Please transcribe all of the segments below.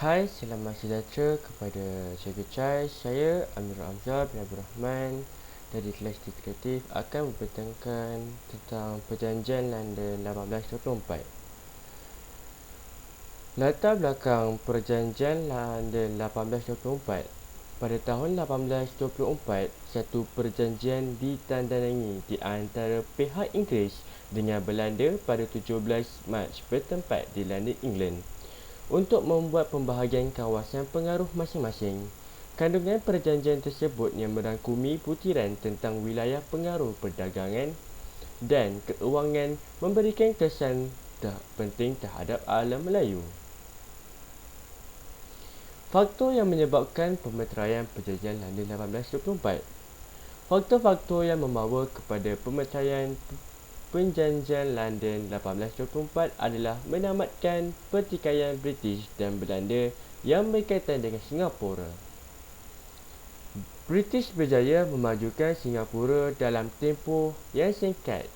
Hai, selamat sejahtera kepada Cikgu Chai. Saya Amirul Hamzah bin Abdul Rahman dari kelas kreatif akan mempertentangkan tentang Perjanjian London 1824. Latar belakang Perjanjian London 1824. Pada tahun 1824, satu perjanjian ditandangani di antara pihak Inggeris dengan Belanda pada 17 Mac bertempat di London, England, untuk membuat pembahagian kawasan pengaruh masing-masing. Kandungan perjanjian tersebut yang merangkumi butiran tentang wilayah pengaruh perdagangan dan keuangan memberikan kesan penting terhadap alam Melayu. Faktor yang menyebabkan pemeteraian Perjanjian London 1824. Faktor-faktor yang membawa kepada pemeteraian Perjanjian London 1824 adalah menamatkan pertikaian British dan Belanda yang berkaitan dengan Singapura. British berjaya memajukan Singapura dalam tempoh yang singkat.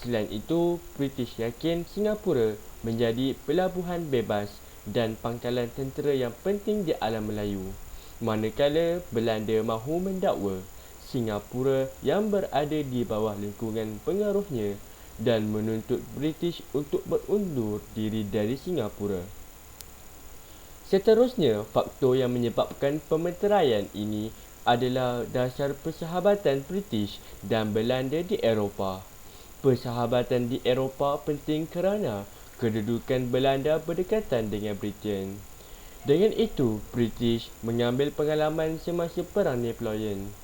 Selain itu, British yakin Singapura menjadi pelabuhan bebas dan pangkalan tentera yang penting di alam Melayu, manakala Belanda mahu mendakwa Singapura yang berada di bawah lingkungan pengaruhnya dan menuntut British untuk berundur diri dari Singapura. Seterusnya, faktor yang menyebabkan pemeteraian ini adalah dasar persahabatan British dan Belanda di Eropah. Persahabatan di Eropah penting kerana kedudukan Belanda berdekatan dengan Britain. Dengan itu, British mengambil pengalaman semasa Perang Napoleon.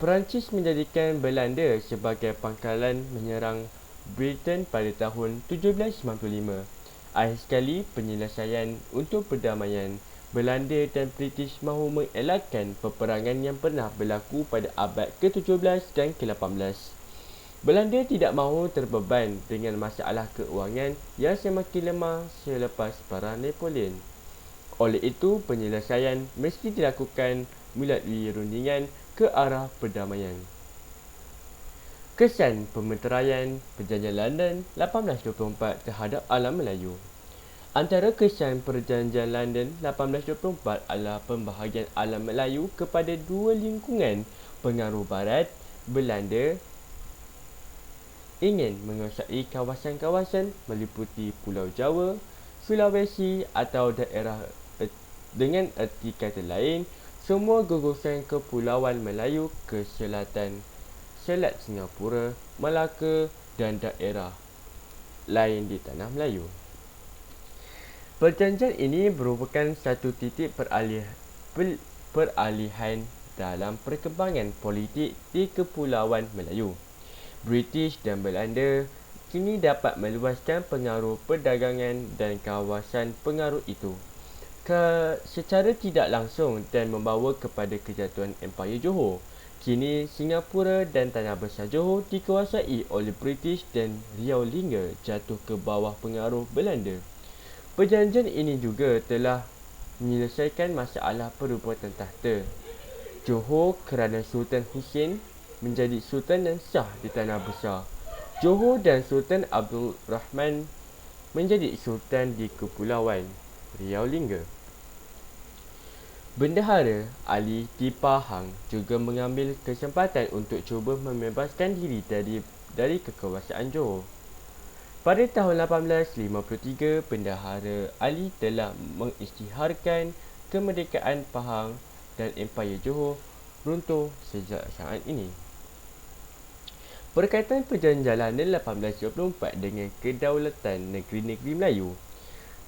Perancis menjadikan Belanda sebagai pangkalan menyerang Britain pada tahun 1795. Akhir sekali penyelesaian untuk perdamaian, Belanda dan British mahu mengelakkan peperangan yang pernah berlaku pada abad ke-17 dan ke-18. Belanda tidak mahu terbeban dengan masalah keuangan yang semakin lemah selepas Perang Napoleon. Oleh itu, penyelesaian mesti dilakukan melalui rundingan ke arah perdamaian. Kesan pemeteraian Perjanjian London 1824 terhadap alam Melayu. Antara kesan Perjanjian London 1824 adalah pembahagian alam Melayu kepada dua lingkungan pengaruh barat. Belanda ingin menguasai kawasan-kawasan meliputi Pulau Jawa, Sulawesi atau daerah dengan erti kata lain, semua gugusan kepulauan Melayu ke selatan Selat Singapura, Melaka dan daerah lain di Tanah Melayu. Perjanjian ini merupakan satu titik peralihan dalam perkembangan politik di Kepulauan Melayu. British dan Belanda kini dapat meluaskan pengaruh perdagangan dan kawasan pengaruh itu secara tidak langsung dan membawa kepada kejatuhan Empayar Johor. Kini Singapura dan Tanah Besar Johor dikuasai oleh British dan Riau Lingga jatuh ke bawah pengaruh Belanda. Perjanjian ini juga telah menyelesaikan masalah perebutan takhta Johor kerana Sultan Hussein menjadi Sultan yang sah di Tanah Besar Johor dan Sultan Abdul Rahman menjadi Sultan di Kepulauan Riau Lingga. Bendahara Ali di Pahang juga mengambil kesempatan untuk cuba membebaskan diri dari kekuasaan Johor. Pada tahun 1853, Bendahara Ali telah mengisytiharkan kemerdekaan Pahang dan Empayar Johor runtuh sejak saat ini. Berkaitan Perjanjian London 1824 dengan kedaulatan negeri-negeri Melayu.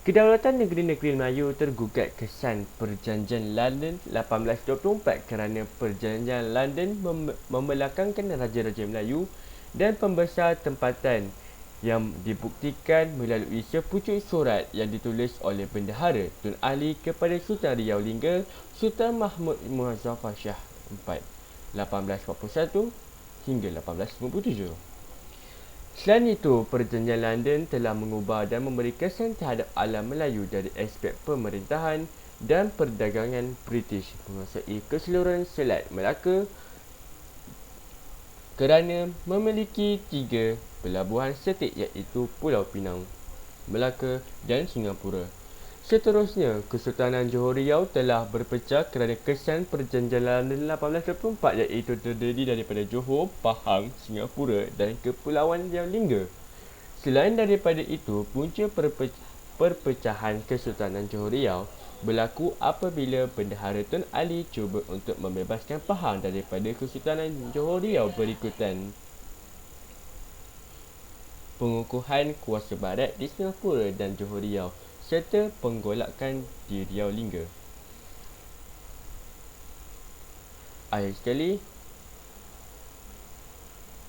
Kedaulatan negeri-negeri Melayu tergugat kesan Perjanjian London 1824 kerana Perjanjian London membelakangkan Raja-Raja Melayu dan pembesar tempatan yang dibuktikan melalui sepucuk surat yang ditulis oleh Bendahara Tun Ali kepada Sultan Riau Lingga, Sultan Mahmud Muazzafar Shah IV, 1841 hingga 1857. Selain itu, Perjanjian London telah mengubah dan memberi kesan terhadap alam Melayu dari aspek pemerintahan dan perdagangan. British menguasai keseluruhan Selat Melaka kerana memiliki 3 pelabuhan setik iaitu Pulau Pinang, Melaka dan Singapura. Seterusnya, Kesultanan Johor Riau telah berpecah kerana kesan Perjanjian London 1824 iaitu terdiri daripada Johor, Pahang, Singapura dan Kepulauan Riau Lingga. Selain daripada itu, punca perpecahan Kesultanan Johor Riau berlaku apabila Bendahara Tun Ali cuba untuk membebaskan Pahang daripada Kesultanan Johor Riau berikutan pengukuhan kuasa barat di Singapura dan Johor Riau serta penggolakan di Riau Lingga. Akhir sekali,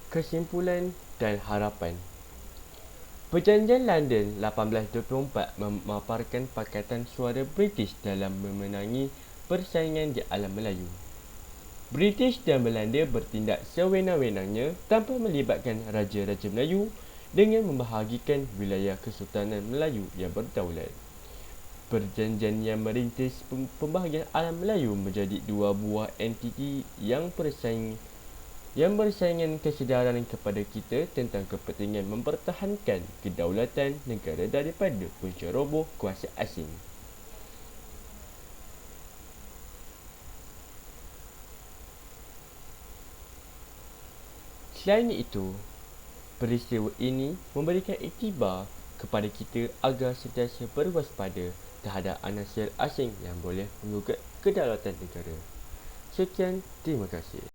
kesimpulan dan harapan. Perjanjian London 1824 memaparkan pakatan suara British dalam memenangi persaingan di alam Melayu. British dan Belanda bertindak sewenang-wenangnya tanpa melibatkan Raja-Raja Melayu dengan membahagikan wilayah Kesultanan Melayu yang berdaulat. Perjanjian yang merintis pembahagian alam Melayu menjadi dua buah entiti yang bersaingan kesedaran kepada kita tentang kepentingan mempertahankan kedaulatan negara daripada penceroboh kuasa asing. Selain itu, peristiwa ini memberikan iktibar kepada kita agar sentiasa berwaspada terhadap anasir asing yang boleh menggugat kedaulatan negara. Sekian, terima kasih.